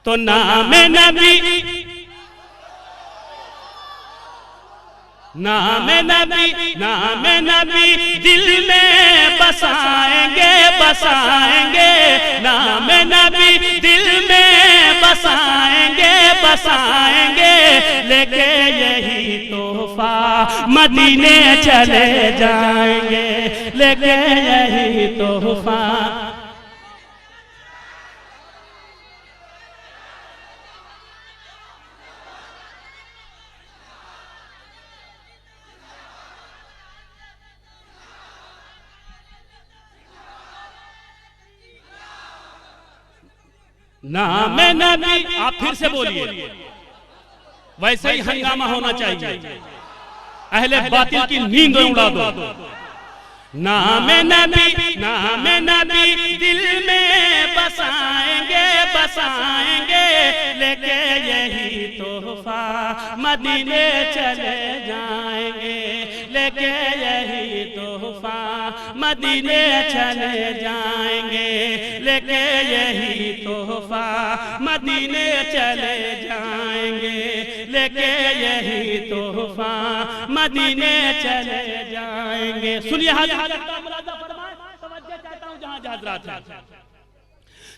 तो नाम नबी, नाम नबी, नाम नबी दिल में बसाएंगे, बसाएंगे। नाम नबी दिल में बसाएंगे, बसाएंगे। लेके यही तोहफा मदीने चले जाएंगे, लेके यही तोहफा। नाम नबी, आप फिर से बोलिए, वैसे ही हंगामा होना चाहिए, अहले बातिल की नींद उड़ा दो। नाम नबी, नाम नबी दिल में बसाएंगे, बसाएंगे। लेके यही तोहफा मदीने चले जाएंगे, लेके यही तोहफा मदीने चले जाएंगे, लेके यही तोहफा मदीने चले जाएंगे, लेके यही तोहफा मदीने चले जाएंगे। सुनिए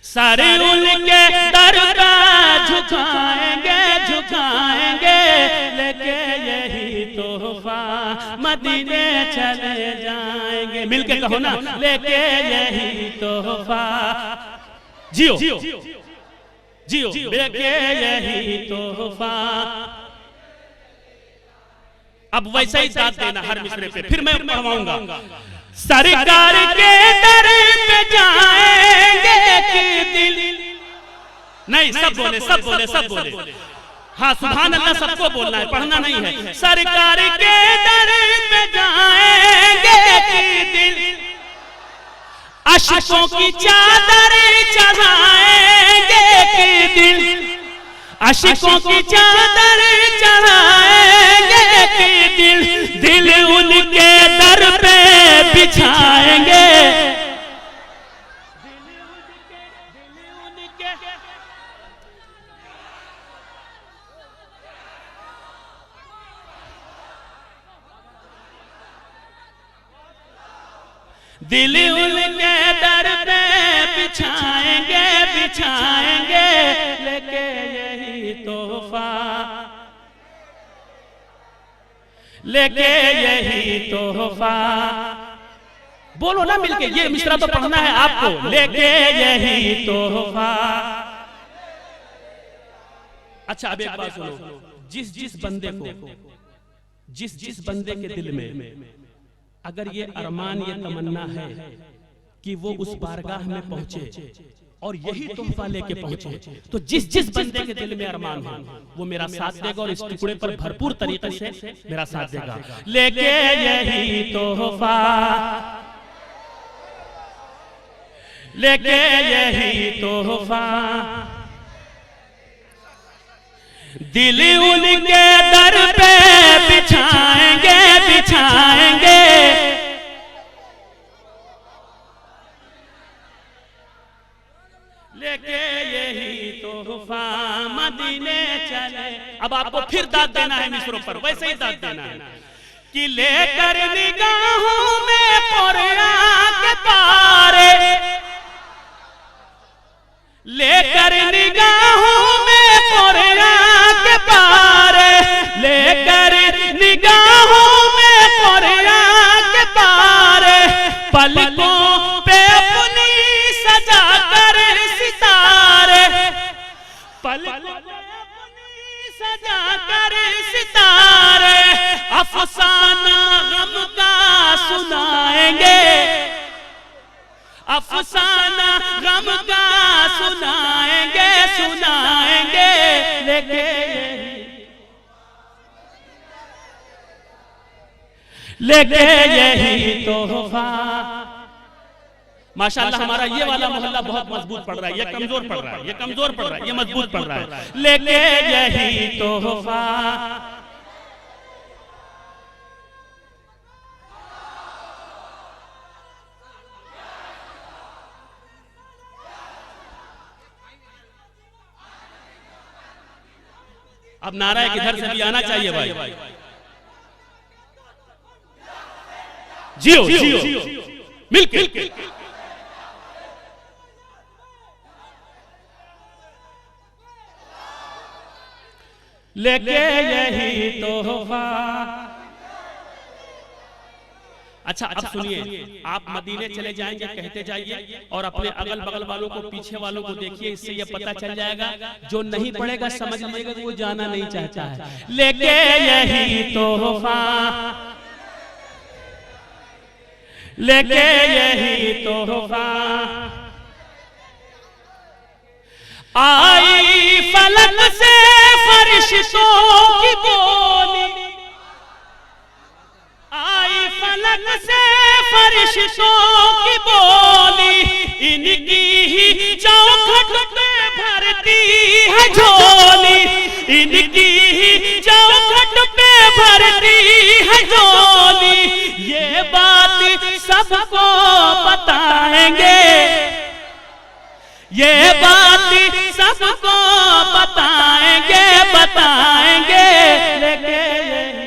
सारे उनके दर का झुकाएंगे, झुकाएंगे। लेके यही तोहफा मदीने चले जाएंगे। मिलके कहो ना, लेके यही तोहफा। जियो जियो, लेके यही तोहफा। अब वैसा ही साथ देना हर मिसरे पे, फिर मैं पढ़वाऊंगा। सरकार के दर पे जाएंगे कि दिल, नहीं सब बोले, सब बोले, सब बोले। हाँ सुभान अल्लाह, सबको बोलना है, पढ़ना नहीं है। सरकार के दर पे जाएंगे कि दिल अशकों की चादर चढ़ाएंगे कि दिल अशकों की चादर चढ़ाएंगे कि दिल, दिल उनके दर पे बिछाएंगे। दिल उनके दर पे बिछाएंगे, बिछाएंगे। लेके यही तोहफा, लेके यही तोहफा। बोलो ना मिलके, ये मिसरा तो पढ़ना है आपको। लेके यही तोहफा। अच्छा अब एक बात सुनो, जिस जिस बंदे को, जिस जिस बंदे के दिल में अगर ये अरमान, ये तमन्ना है कि वो उस बारगाह में पहुंचे और यही तोहफा लेके पहुंचे, तो जिस जिस बंदे के दिल में अरमान है वो मेरा साथ देगा और इस टुकड़े पर भरपूर तरीके से मेरा साथ देगा। लेके यही तोहफा, लेके यही तोहफा। दिल उनके दर पे बिछाएंगे, बिछाएंगे। लेके यही तोहफा मदीने चले। अब आपको फिर दाद देना है मिसरों पर, वैसे ही दाद देना है कि लेकर निगाहों में पोरिया के तारे, लेकर निगाहों में पोरिया के तारे, लेकर निगाहों में पोरिया के तारे। पलकों पे अपनी सजा कर सितारे, पलकों पे अपनी सजा कर सितारे। अफसाना गम का सुनाएंगे, अफसाना गम का सुनाएंगे, सुनाएंगे। लेके लेके यही तोहफा। माशाअल्लाह हमारा ये वाला मोहल्ला बहुत मजबूत पड़ रहा है, ये कमजोर पड़ रहा है, ये कमजोर पड़ रहा है, ये मजबूत पड़ रहा है। लेके यही तोहफा। अब नारा किधर से भी आना चाहिए भाई। जियो जियो मिलके लेके यही तोहफा। अच्छा अब सुनिए, आप मदीने चले जाएंगे, कहते जाइए और अपने अगल बगल वालों को, पीछे वालों को देखिए, इससे ये पता चल जाएगा जो नहीं पढ़ेगा समझ लीजिएगा कि वो जाना नहीं चाहता है। लेके यही तोहफा, लेके यही तोहफा, आई फलक से फरिश्तों की बोली, आई फलक से फरिश्तों की बोली, इनकी ही चौखट पे भरती है झोली, इनकी ही चौखट पे भरती है झोली। ये बात सबको बताएंगे, ये बात सबको बताएंगे, बताएंगे लेके यही।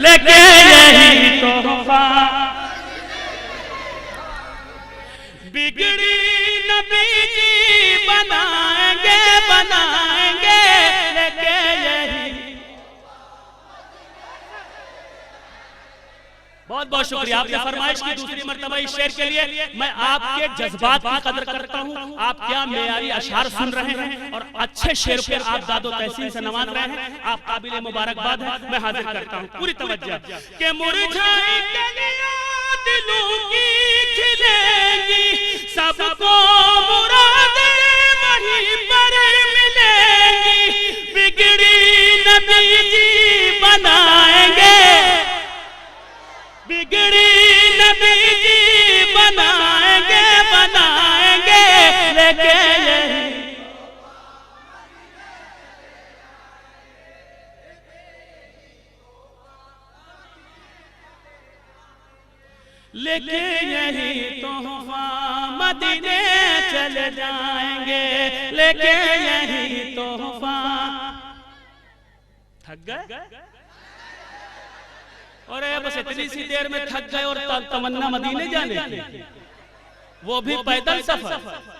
लेके यही तोहफा, बिगड़ी नबी जी बनाएंगे, बनाएंगे लेके यही। बहुत बहुत शुक्रिया, आपने फरमाइश की दूसरी मर्तबा इस शेर के लिए। मैं आपके जज्बात की कदर करता हूँ, आप क्या मेयारी अशार सुन रहे हैं और अच्छे शेर पे आप दादो तहसीन से नवाज रहे हैं, आप काबिल मुबारकबाद है। मैं हाजिर करता हूँ पूरी तवज्जो के मुरझाई के लिए दिलों की खिलेंगी, सबको मुरादें वहीं पर मिलेंगी। बिगड़ी नबी जी बनाएंगे, बिगड़ी नबी जी बनाएंगे, बनाएंगे लेके यही लेके यही तोहफा मदीने चले जाएंगे, लेके यही तोहफा। थक गए? और बस इतनी सी देर में थक गए और तमन्ना मदीने जाने की, वो भी पैदल सफर।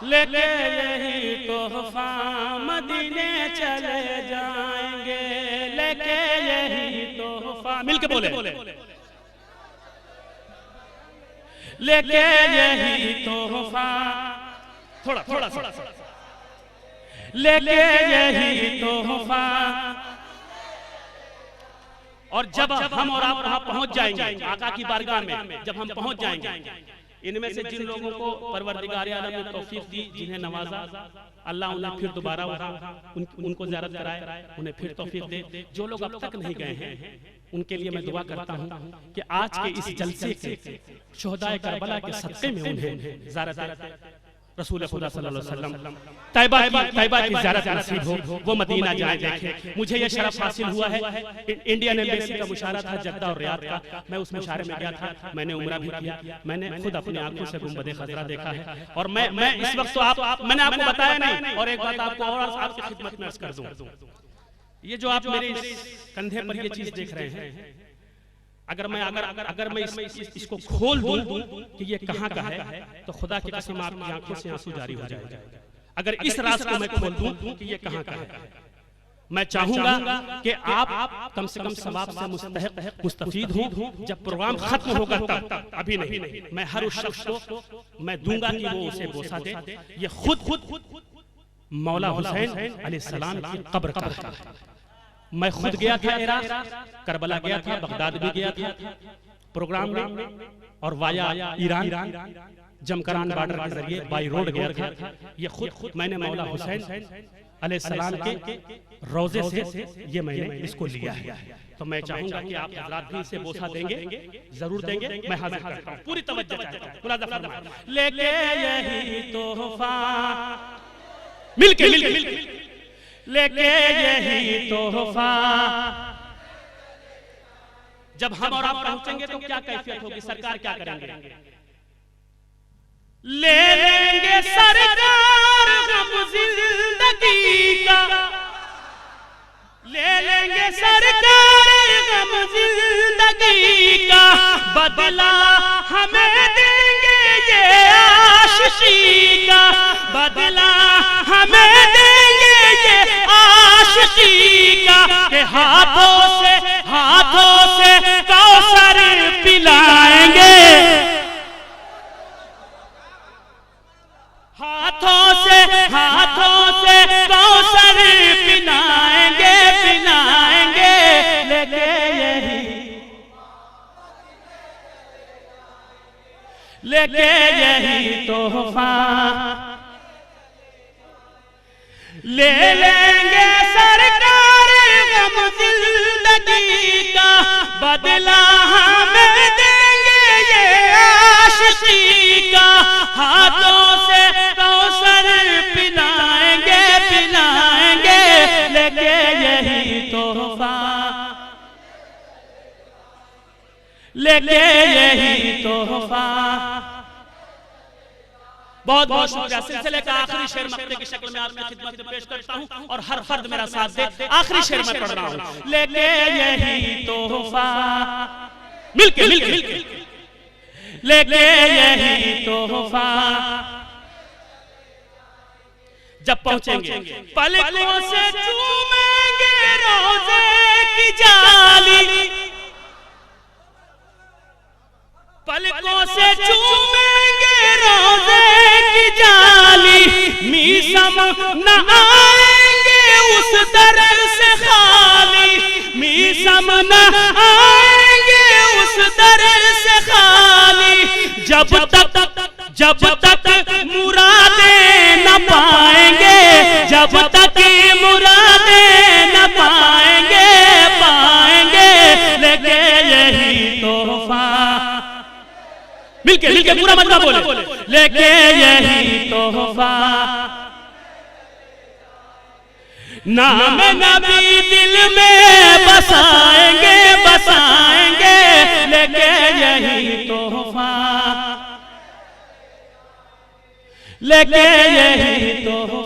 लेके यही तोहफा मदीने चले जाएंगे, लेके यही तोहफा। मिलके बोले, लेके यही तोहफा। थोड़ा थोड़ा थोड़ा, लेके यही तोहफा। और जब हम और आप वहां पहुंच जाएंगे आका की बारगाह में, जब हम पहुंच जाएंगे, इनमें से जिन लोगों को परवरदिगार आलम ने तौफीक दी, जिन्हें नवाजा, अल्लाह उन्हें फिर दोबारा उनको ज़ियारत कराए, उन्हें फिर तौफीक दे। जो लोग अब तक नहीं गए हैं उनके लिए मैं दुआ करता हूं कि आज के इस जलसे के शुहदाए करबला के सदक़े में उन्हें ज़ियारत रसूल खुदा सल्लल्लाहु अलैहि वसल्लम तैयबा की ज़ियारत नसीब हो, वो मदीना जाए देखें। मुझे ये शरफ हासिल हुआ है। इंडियन एम्बेसी का मुशारा था जद्दा और रियाद का, मैं उस मुशारे में गया था, मैंने उम्रा भी किया, मैंने खुद अपनी आंखों से गुंबद खजरा देखा है। और मैं इस वक्त तो मैंने आपको बताया नहीं। और एक बात आपको और आपकी खिदमत में अर्ज़ कर दूं, ये जो आप मेरे कंधे पर ये चीज देख रहे हैं, अगर मैं इसको खोल दूं कि ये कहां का है, तो खुदा की कसम आपकी आंखों से आंसू जारी हो जाएगा। अगर इस राज को मैं खोल दूं कि ये कहां का है, मैं चाहूंगा कि आप कम से कम सवाब से मुस्तफीद हो। जब प्रोग्राम खत्म होगा तब, अभी नहीं। मैं हर उस शख्स को मैं दूंगा कि वो उसे बोसा दे। ये खुद मौला हुसैन अलैहिस्सलाम की कब्र का है। मैं खुद गया था इराक, करबला गया था, बगदाद भी गया था प्रोग्राम में, और वाया ईरान जमकरान बॉर्डर के जरिए बाई रोड गया था। ये खुद मैंने मौला हुसैन अलैहिस्सलाम के रोजे से ये मैंने इसको लिया है। तो मैं चाहूंगा कि आप हज़रात भी इसे बोसा देंगे, जरूर देंगे। मैं हाजिर करता हूं, पूरी तवज्जो चाहता हूं। मुलाज़ा फरमाएं, लेके यही तोहफा, मिलके लेके यही तोहफा। जब हम और आप पहुंचेंगे तो क्या कैफियत होगी, सरकार क्या करेंगे? ले लेंगे सरकार गम जिंदगी का, ले लेंगे सरकार गम जिंदगी का, बदला हमें देंगे ये आशिकी का, बदला हमें देंगे ये आशिकी का। के हाथों से कौसर पिलाएंगे, हाथों से कौसर पिलाएंगे, लेके यही तोहफा। ले लेंगे सरकार गम जिंदगी का, बदला हमें देंगे ये आशिकी का। हाथों से कौसर पिलाएंगे, लेके यही तोहफा, लेके यही तोहफा। बहुत बहुत शुक्रिया। सिलसिले का आखिरी शेर मक्ते की शक्ल में आपकी खिदमत में पेश करता हूं, और हर फर्द मेरा साथ दे। आखिरी शेर में पढ़ रहा हूं, लेके यही तोहफा, मिलके लेके यही तोहफा। जब पहुंचेंगे पलकों से चूमेंगे रोज़े की जान, सामना आएंगे उस दर से खाली, जब तक मुरादें न पाएंगे, जब तक मुरादें न पाएंगे, लेके यही तोहफा, मिलके पूरा मजमा बोले, लेके यही तोहफा, नाम नबी दिल में बसाएंगे, लेके यही तोहफा, लेके यही तोहफा।